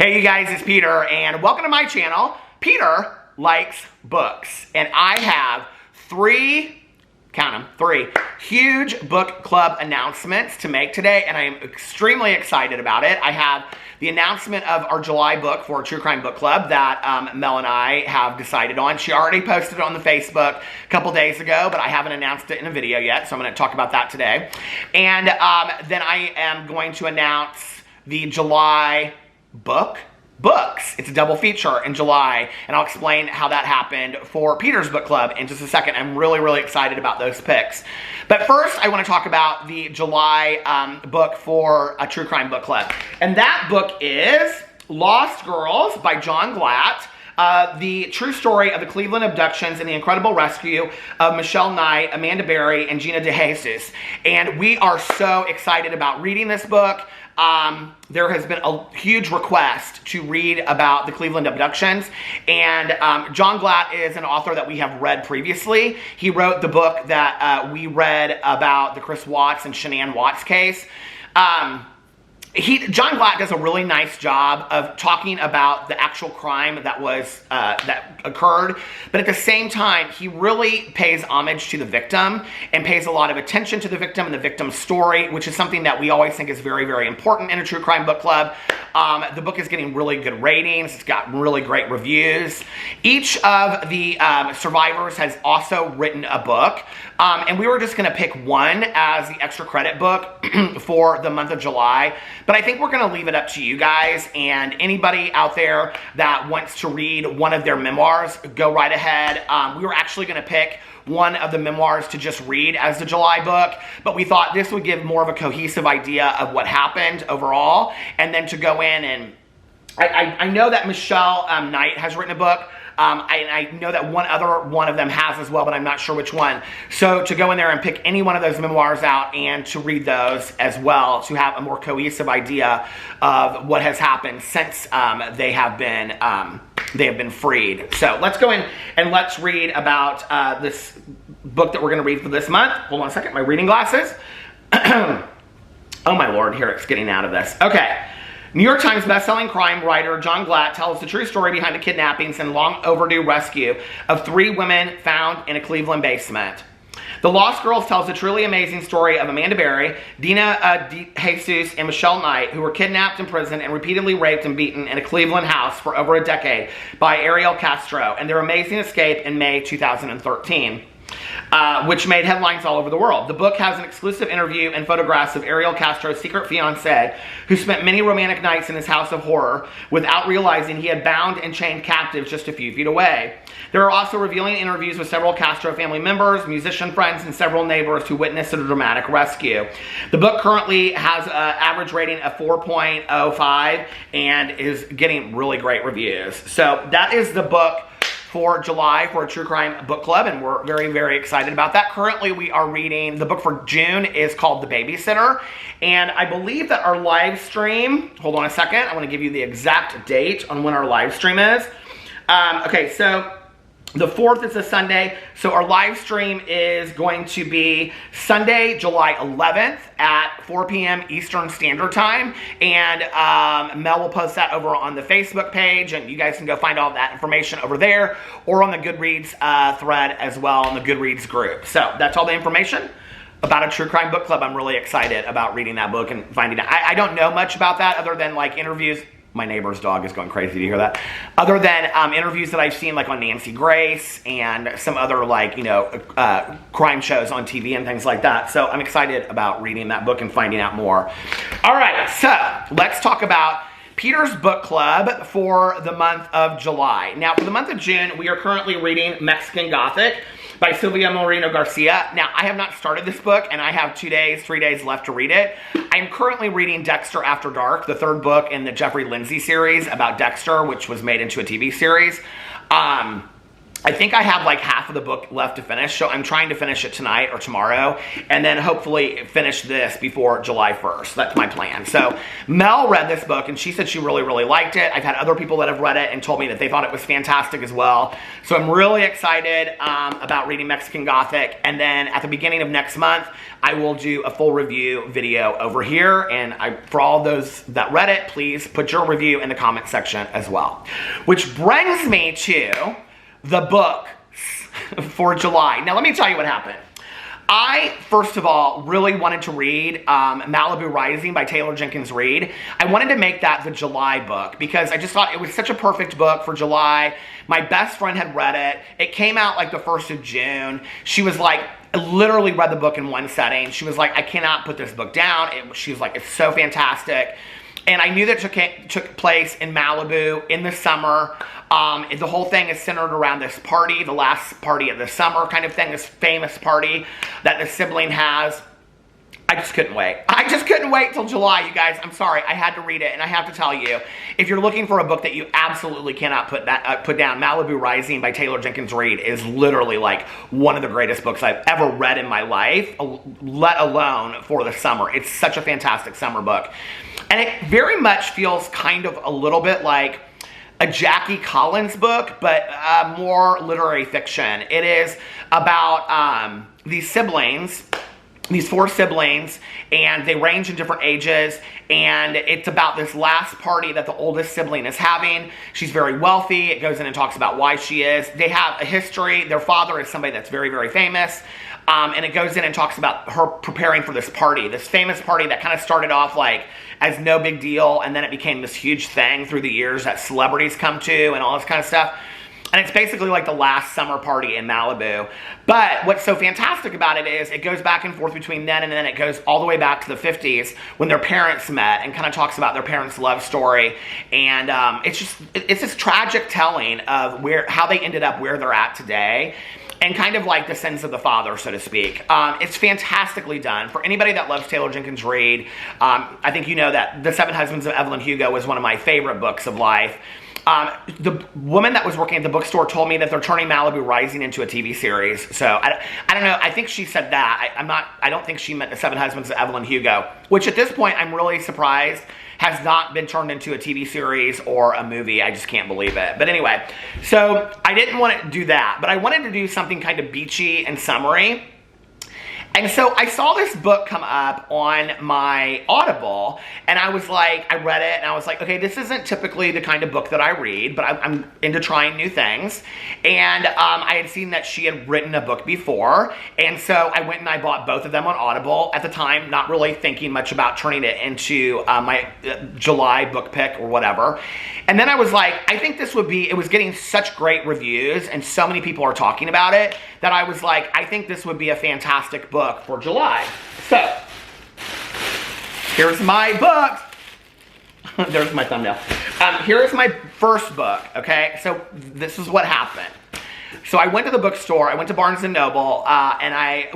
Hey you guys, it's Peter, and welcome to my channel. Peter likes books, and I have three huge book club announcements to make today, and I am extremely excited about it. I have the announcement of our July book for True Crime Book Club that Mel and I have decided on. She already posted it on the Facebook a couple days ago, but I haven't announced it in a video yet, so I'm going to talk about that today. And then I am going to announce the July books. It's a double feature in July, and I'll explain how that happened for Peter's book club in just a second. I'm really excited about those picks. But first, I want to talk about the July book for a True Crime Book Club. And that book is Lost Girls by John Glatt. The true story of the Cleveland abductions and the incredible rescue of Michelle Knight, Amanda Berry, and Gina DeJesus. And we are so excited about reading this book. There has been a huge request to read about the Cleveland abductions, and John Glatt is an author that we have read previously. He wrote the book that we read about the Chris Watts and Shanann Watts case. John Glatt does a really nice job of talking about the actual crime that was that occurred, but at the same time, he really pays homage to the victim and pays a lot of attention to the victim and the victim's story, which is something that we always think is very important in a true crime book club. The book is getting really good ratings. It's got really great reviews. Each of the survivors has also written a book, and we were just going to pick one as the extra credit book for the month of July. But I think we're going to leave it up to you guys, and anybody out there that wants to read one of their memoirs, go right ahead. We were actually going to pick one of the memoirs to just read as the July book, but we thought this would give more of a cohesive idea of what happened overall, and then to go in and I know that Michelle Knight has written a book. I know that one of them has as well, but I'm not sure which one. So to go in there and pick any one of those memoirs out and to read those as well, to have a more cohesive idea of what has happened since they have been freed. So let's go in and let's read about this book that we're going to read for this month. Hold on a second, my reading glasses. Oh my Lord, here it's getting out of this. Okay. New York Times bestselling crime writer John Glatt tells the true story behind the kidnappings and long overdue rescue of three women found in a Cleveland basement. The Lost Girls tells a truly amazing story of Amanda Berry, Gina DeJesus, and Michelle Knight, who were kidnapped, imprisoned, and repeatedly raped and beaten in a Cleveland house for over a decade by Ariel Castro, and their amazing escape in May 2013. Which made headlines all over the world. The book has an exclusive interview and photographs of Ariel Castro's secret fiancé, who spent many romantic nights in his house of horror without realizing he had bound and chained captives just a few feet away. There are also revealing interviews with several Castro family members, musician friends, and several neighbors who witnessed the dramatic rescue. The book currently has an average rating of 4.05 and is getting really great reviews. So that is the book for July for a True Crime Book Club, and we're very excited about that. Currently, we are reading, the book for June is called The Babysitter, and I believe that our live stream, hold on a second, I want to give you the exact date on when our live stream is. Okay, so the 4th is a Sunday, so our live stream is going to be Sunday, July 11th at 4 p.m. Eastern Standard Time, and Mel will post that over on the Facebook page, and you guys can go find all that information over there, or on the Goodreads thread as well, on the Goodreads group. So that's all the information about a True Crime Book Club. I'm really excited about reading that book and finding out. I don't know much about that other than like interviews. My neighbor's dog is going crazy to hear that. Other than interviews that I've seen like on Nancy Grace and some other like, you know, crime shows on TV and things like that. So I'm excited about reading that book and finding out more. All right, so let's talk about Peter's book club for the month of July. Now, for the month of June, we are currently reading Mexican Gothic by Silvia Moreno-Garcia. Now, I have not started this book, and I have 3 days left to read it. I'm currently reading Dexter After Dark, the third book in the Jeffrey Lindsay series about Dexter, which was made into a TV series. I think I have like half of the book left to finish, so I'm trying to finish it tonight or tomorrow, and then hopefully finish this before July 1st. That's my plan. So Mel read this book, and she said she really, really liked it. I've had other people that have read it and told me that they thought it was fantastic as well. So I'm really excited about reading Mexican Gothic, and then at the beginning of next month, I will do a full review video over here, and for all those that read it, please put your review in the comment section as well. Which brings me to the book for July. Now, let me tell you what happened. I, first of all, really wanted to read Malibu Rising by Taylor Jenkins Reid. I wanted to make that the July book because I just thought it was such a perfect book for July. My best friend had read it. It came out like the 1st of June. She was like, literally read the book in one setting. She was like, I cannot put this book down. She was like, it's so fantastic. And I knew that it took place in Malibu in the summer. The whole thing is centered around this party, the last party of the summer kind of thing, this famous party that the sibling has. I just couldn't wait. I just couldn't wait till July, you guys. I'm sorry. I had to read it, and I have to tell you, if you're looking for a book that you absolutely cannot put down, Malibu Rising by Taylor Jenkins Reid is literally like one of the greatest books I've ever read in my life, let alone for the summer. It's such a fantastic summer book. And it very much feels kind of a little bit like a Jackie Collins book, but more literary fiction. It is about these siblings, these 4 siblings, and they range in different ages, and it's about this last party that the oldest sibling is having. She's very wealthy. It goes in and talks about why she is. They have a history. Their father is somebody that's very, very famous, and it goes in and talks about her preparing for this party, this famous party that kind of started off like as no big deal, and then it became this huge thing through the years that celebrities come to and all this kind of stuff. And it's basically like the last summer party in Malibu. But what's so fantastic about it is it goes back and forth between then and then it goes all the way back to the 50s when their parents met and kind of talks about their parents' love story. And it's this tragic telling of how they ended up where they're at today. And kind of like the sins of the father, so to speak. It's fantastically done. For anybody that loves Taylor Jenkins Reid, I think you know that The 7 Husbands of Evelyn Hugo was one of my favorite books of life. The woman that was working at the bookstore told me that they're turning Malibu Rising into a TV series. So I don't know. I think she said that. I don't think she meant The 7 Husbands of Evelyn Hugo, which at this point I'm really surprised has not been turned into a TV series or a movie. I just can't believe it. But anyway, so I didn't want to do that, but I wanted to do something kind of beachy and summery. And so I saw this book come up on my Audible, and I was like, I read it, and I was like, okay, this isn't typically the kind of book that I read, but I'm into trying new things. And I had seen that she had written a book before, and so I went and I bought both of them on Audible at the time, not really thinking much about turning it into my July book pick or whatever. And then I was like, I think this would be, it was getting such great reviews, and so many people are talking about it, that I was like, I think this would be a fantastic book for July. So, here's my book. There's my thumbnail. Here's my first book, okay? So, this is what happened. So, I went to the bookstore, I went to Barnes & Noble, and I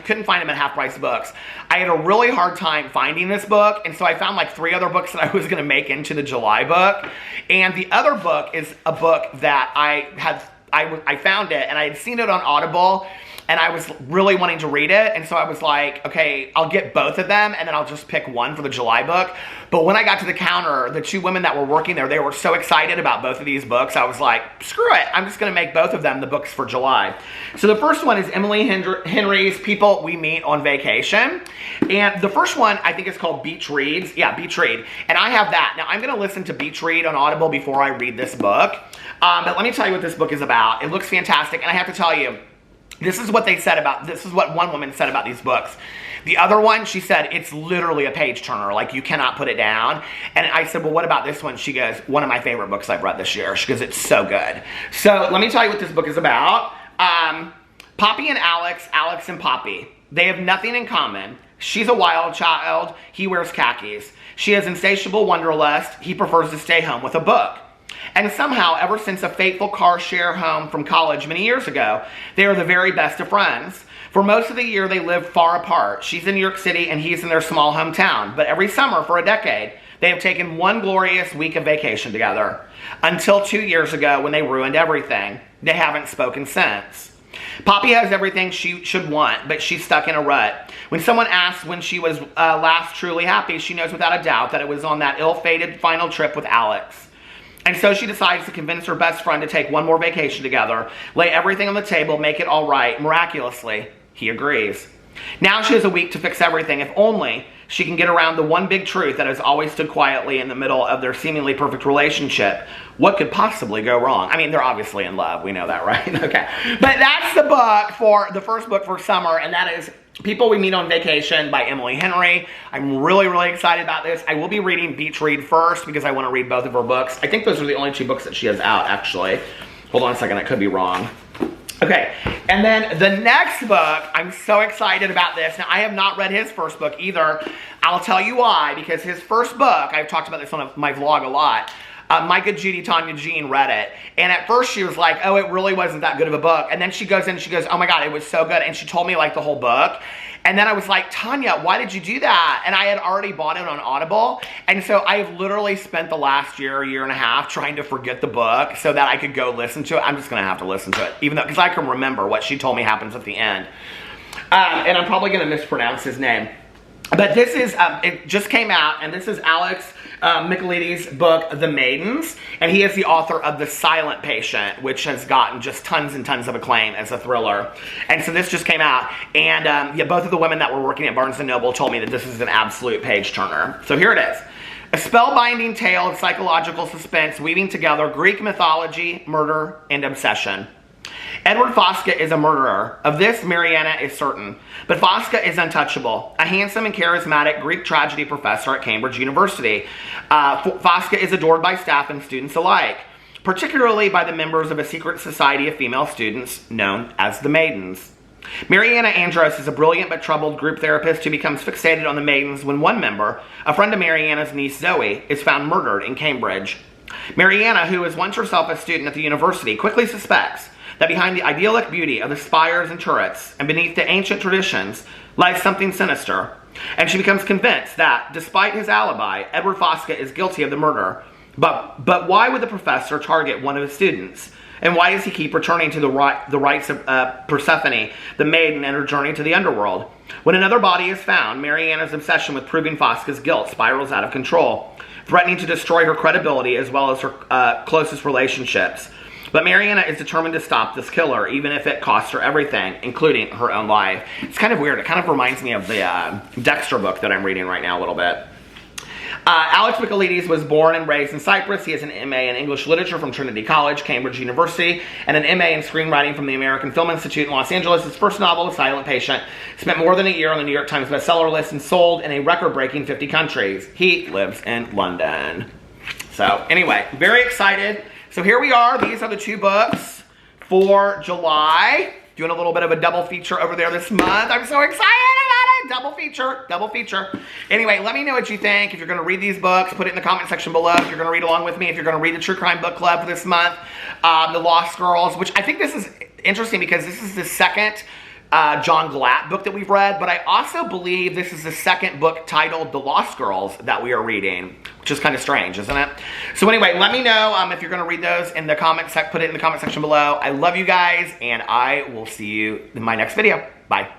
couldn't find them at half-price books. I had a really hard time finding this book, and so I found like 3 other books that I was going to make into the July book. And the other book is a book that I found it, and I had seen it on Audible, and I was really wanting to read it, and so I was like, okay, I'll get both of them, and then I'll just pick one for the July book. But when I got to the counter, the 2 women that were working there, they were so excited about both of these books, I was like, screw it, I'm just going to make both of them the books for July. So the first one is Emily Henry's People We Meet on Vacation, and the first one I think is called Beach Reads. Yeah, Beach Read, and I have that. Now, I'm going to listen to Beach Read on Audible before I read this book, but let me tell you what this book is about. It looks fantastic, and I have to tell you, this is what one woman said about these books. The other one, she said, it's literally a page turner. Like, you cannot put it down. And I said, well, what about this one? She goes, one of my favorite books I've read this year. She goes, it's so good. So let me tell you what this book is about. Poppy and Alex and Poppy. They have nothing in common. She's a wild child. He wears khakis. She has insatiable wanderlust. He prefers to stay home with a book. And somehow, ever since a fateful car share home from college many years ago, they are the very best of friends. For most of the year, they live far apart. She's in New York City, and he's in their small hometown. But every summer, for a decade, they have taken one glorious week of vacation together. Until 2 years ago, when they ruined everything. They haven't spoken since. Poppy has everything she should want, but she's stuck in a rut. When someone asks when she was last truly happy, she knows without a doubt that it was on that ill-fated final trip with Alex. And so she decides to convince her best friend to take one more vacation together, lay everything on the table, make it all right. Miraculously, he agrees. Now she has a week to fix everything, if only she can get around the one big truth that has always stood quietly in the middle of their seemingly perfect relationship. What could possibly go wrong? I mean, they're obviously in love. We know that, right? Okay. But that's the book for the first book for summer, and that is People We Meet on Vacation by Emily Henry. I'm really, really excited about this. I will be reading Beach Read first because I want to read both of her books. I think those are the only 2 books that she has out, actually. Hold on a second. I could be wrong. Okay, and then the next book, I'm so excited about this. Now, I have not read his first book either. I'll tell you why, because his first book, I've talked about this on my vlog a lot, Micah Judy Tanya Jean read it, and at first she was like, oh, it really wasn't that good of a book, and then she goes in and she goes, oh my god, it was so good, and she told me like the whole book, and then I was like, Tanya, why did you do that? And I had already bought it on Audible, and so I have literally spent the last year and a half trying to forget the book so that I could go listen to it. I'm just going to have to listen to it, even though, because I can remember what she told me happens at the end. And I'm probably going to mispronounce his name. But this is, it just came out, and this is Alex Michaelides' book, The Maidens, and he is the author of The Silent Patient, which has gotten just tons and tons of acclaim as a thriller. And so this just came out, and yeah, both of the women that were working at Barnes & Noble told me that this is an absolute page-turner. So here it is. A spellbinding tale of psychological suspense weaving together Greek mythology, murder, and obsession. Edward Fosca is a murderer. Of this, Mariana is certain. But Fosca is untouchable. A handsome and charismatic Greek tragedy professor at Cambridge University. Fosca is adored by staff and students alike, particularly by the members of a secret society of female students known as the Maidens. Mariana Andros is a brilliant but troubled group therapist who becomes fixated on the Maidens when one member, a friend of Mariana's niece Zoe, is found murdered in Cambridge. Mariana, who was once herself a student at the university, quickly suspects that behind the idyllic beauty of the spires and turrets and beneath the ancient traditions lies something sinister, and she becomes convinced that, despite his alibi, Edward Fosca is guilty of the murder. But why would the professor target one of his students? And why does he keep returning to the rites of Persephone, the maiden, and her journey to the underworld? When another body is found, Mariana's obsession with proving Fosca's guilt spirals out of control, threatening to destroy her credibility as well as her closest relationships. But Mariana is determined to stop this killer, even if it costs her everything, including her own life. It's kind of weird. It kind of reminds me of the Dexter book that I'm reading right now a little bit. Alex Michaelides was born and raised in Cyprus. He has an MA in English Literature from Trinity College, Cambridge University, and an MA in Screenwriting from the American Film Institute in Los Angeles. His first novel, The Silent Patient, spent more than a year on the New York Times bestseller list and sold in a record-breaking 50 countries. He lives in London. So, anyway, very excited. So here we are. These are the 2 books for July. Doing a little bit of a double feature over there this month. I'm so excited about it. Double feature. Anyway, let me know what you think. If you're going to read these books, put it in the comment section below. If you're going to read along with me, if you're going to read the True Crime Book Club for this month, The Lost Girls, which I think this is interesting because this is the second John Glatt book that we've read, but I also believe this is the second book titled The Lost Girls that we are reading, which is kind of strange, isn't it? So anyway, let me know if you're going to read those in the comment section. Put it in the comment section below. I love you guys, and I will see you in my next video. Bye.